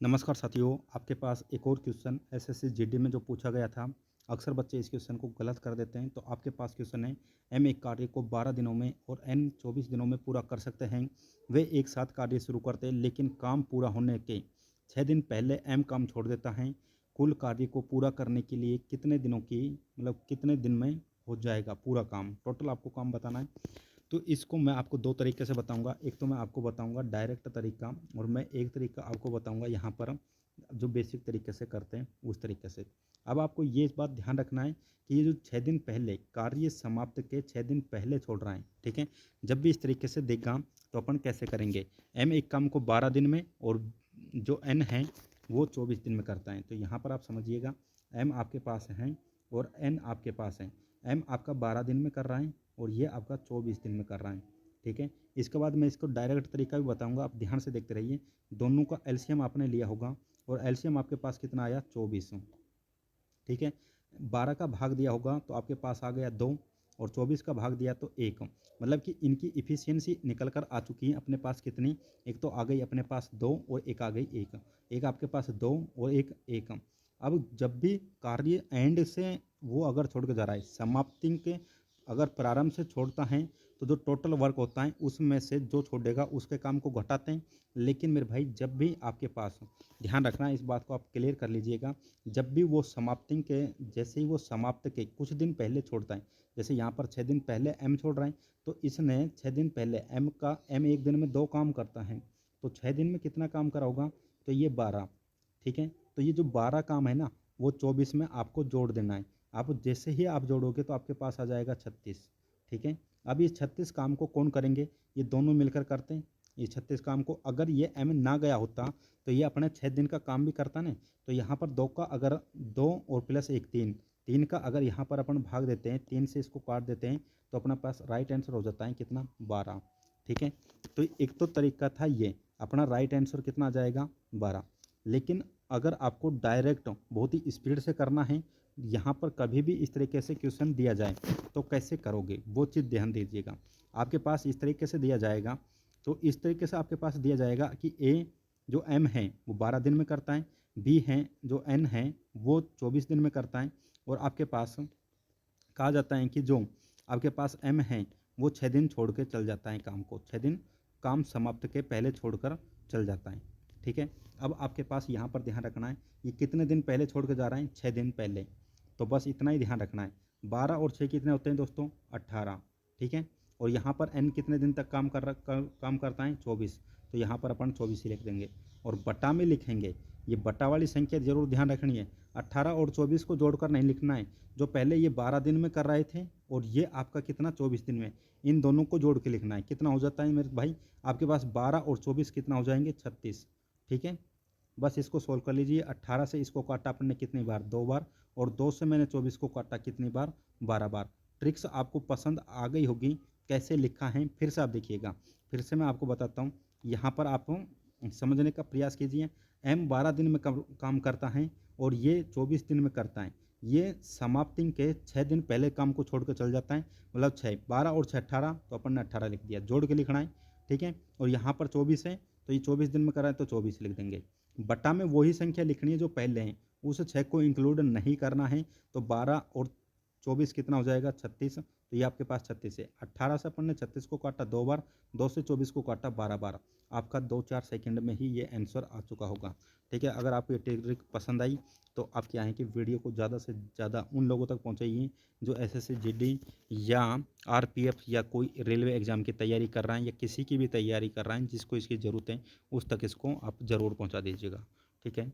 नमस्कार साथियों, आपके पास एक और क्वेश्चन एसएससी जीडी में जो पूछा गया था। अक्सर बच्चे इस क्वेश्चन को गलत कर देते हैं। तो आपके पास क्वेश्चन है, एम एक कार्य को 12 दिनों में और एन 24 दिनों में पूरा कर सकते हैं। वे एक साथ कार्य शुरू करते हैं, लेकिन काम पूरा होने के 6 दिन पहले एम काम छोड़ देता है। कुल कार्य को पूरा करने के लिए कितने दिनों की कितने दिन में हो जाएगा पूरा काम? टोटल आपको काम बताना है। तो इसको मैं आपको दो तरीके से बताऊंगा। एक तो मैं आपको बताऊंगा डायरेक्ट तरीका, और मैं एक तरीका आपको बताऊंगा यहाँ पर जो बेसिक तरीके से करते हैं उस तरीके से। अब आपको ये बात ध्यान रखना है कि ये जो 6 दिन पहले कार्य समाप्त के 6 दिन पहले छोड़ रहा है, ठीक है। जब भी इस तरीके से देगा तो अपन कैसे करेंगे, एम एक काम को 12 दिन में और जो एन है वो 24 दिन में करता है। तो यहाँ पर आप समझिएगा, एम आपके पास है और एन आपके पास है। एम आपका 12 दिन में कर रहा है और ये आपका 24 दिन में कर रहा है, ठीक है। इसके बाद मैं इसको डायरेक्ट तरीका भी बताऊंगा, आप ध्यान से देखते रहिए। दोनों का एलसीएम आपने लिया होगा और एलसीएम आपके पास कितना आया, 24, ठीक है। 12 का भाग दिया होगा तो आपके पास आ गया 2, और 24 का भाग दिया तो 1। मतलब कि इनकी इफ़िशियंसी निकल कर आ चुकी है अपने पास कितनी, एक तो आ गई अपने पास 2 और एक आ गई 1। एक आपके पास 2 और एक 1। अब जब भी कार्य एंड से वो अगर छोड़ के जा रहा है, समाप्ति के अगर प्रारंभ से छोड़ता है तो जो टोटल वर्क होता है उसमें से जो छोड़ेगा उसके काम को घटाते हैं। लेकिन मेरे भाई, जब भी आपके पास, ध्यान रखना इस बात को, आप क्लियर कर लीजिएगा, जब भी वो समाप्ति के, जैसे ही वो समाप्त के कुछ दिन पहले छोड़ता है, जैसे यहाँ पर 6 दिन पहले एम छोड़ रहा है, तो इसने 6 दिन पहले एम एक दिन में 2 काम करता है, तो 6 दिन में कितना काम करा होगा, तो ये 12, ठीक है। तो ये जो 12 काम है ना, वो 24 में आपको जोड़ देना है। आप जैसे ही आप जोड़ोगे तो आपके पास आ जाएगा 36, ठीक है। अब इस 36 काम को कौन करेंगे, ये दोनों मिलकर करते हैं। ये 36 काम को अगर ये एम ना गया होता तो ये अपने 6 दिन का काम भी करता ना। तो यहाँ पर 2 का अगर 2 और प्लस 1 3, 3 का अगर यहाँ पर अपन भाग देते हैं, 3 से इसको काट देते हैं, तो अपना पास राइट आंसर हो जाता है कितना, 12, ठीक है। तो एक तो तरीका था ये, अपना राइट आंसर कितना आ जाएगा, 12। लेकिन अगर आपको डायरेक्ट बहुत ही स्पीड से करना है, यहाँ पर कभी भी इस तरीके से क्वेश्चन दिया जाए तो कैसे करोगे वो चीज़ ध्यान दीजिएगा। आपके पास इस तरीके से दिया जाएगा, तो इस तरीके से आपके पास दिया जाएगा कि ए जो एम है वो 12 दिन में करता है, बी है जो एन है वो 24 दिन में करता है, और आपके पास कहा जाता है कि जो आपके पास एम है वो 6 दिन छोड़ के चल जाता है काम को, 6 दिन काम समाप्त के पहले छोड़कर चल जाता है, ठीक है। अब आपके पास यहाँ पर ध्यान रखना है, ये कितने दिन पहले छोड़ के जा रहा है, 6 दिन पहले। तो बस इतना ही ध्यान रखना है। 12 और 6 कितने होते हैं दोस्तों, 18, ठीक है। और यहाँ पर एन कितने दिन तक काम करता है, 24। तो यहाँ पर अपन 24 ही लिख देंगे, और बटा में लिखेंगे। ये बटा वाली संख्या जरूर ध्यान रखनी है, 18 और 24 को जोड़कर नहीं लिखना है। जो पहले ये 12 दिन में कर रहे थे और ये आपका कितना, 24 दिन में, इन दोनों को जोड़ के लिखना है। कितना हो जाता है मेरे भाई, आपके पास 12 और 24 कितना हो जाएंगे, 36, ठीक है। बस इसको सोल्व कर लीजिए। 18 से इसको काटा अपन ने कितनी बार, 2 बार, और 2 से मैंने 24 को काटा कितनी बार, 12 बार। ट्रिक्स आपको पसंद आ गई होगी, कैसे लिखा है फिर से आप देखिएगा। फिर से मैं आपको बताता हूँ, यहाँ पर आप समझने का प्रयास कीजिए। एम 12 दिन में काम करता है और ये 24 दिन में करता है। ये समाप्ति के 6 दिन पहले काम को छोड़ कर चल जाता है। मतलब 6, 12 और 6 18, तो अपन ने 18 लिख दिया, जोड़ के लिखना है, ठीक है। और यहाँ पर 24 है तो ये 24 दिन में कर रहा है तो 24 लिख देंगे। बटा में वही संख्या लिखनी है जो पहले हैं, उस 6 को इंक्लूड नहीं करना है। तो 12 और 24 कितना हो जाएगा, 36। तो ये आपके पास 36 है। 18 से अपन ने 36 को काटा 2 बार, 2 से 24 को काटा 12 बार। आपका 2-4 सेकंड में ही ये आंसर आ चुका होगा, ठीक है। अगर आपको ये ट्रिक पसंद आई तो आप क्या है कि वीडियो को ज़्यादा से ज़्यादा उन लोगों तक पहुँचाइए जो एसएससी जीडी या आरपीएफ या कोई रेलवे एग्ज़ाम की तैयारी कर रहे हैं, या किसी की भी तैयारी कर रहे हैं जिसको इसकी ज़रूरत है, उस तक इसको आप ज़रूर पहुँचा दीजिएगा, ठीक है।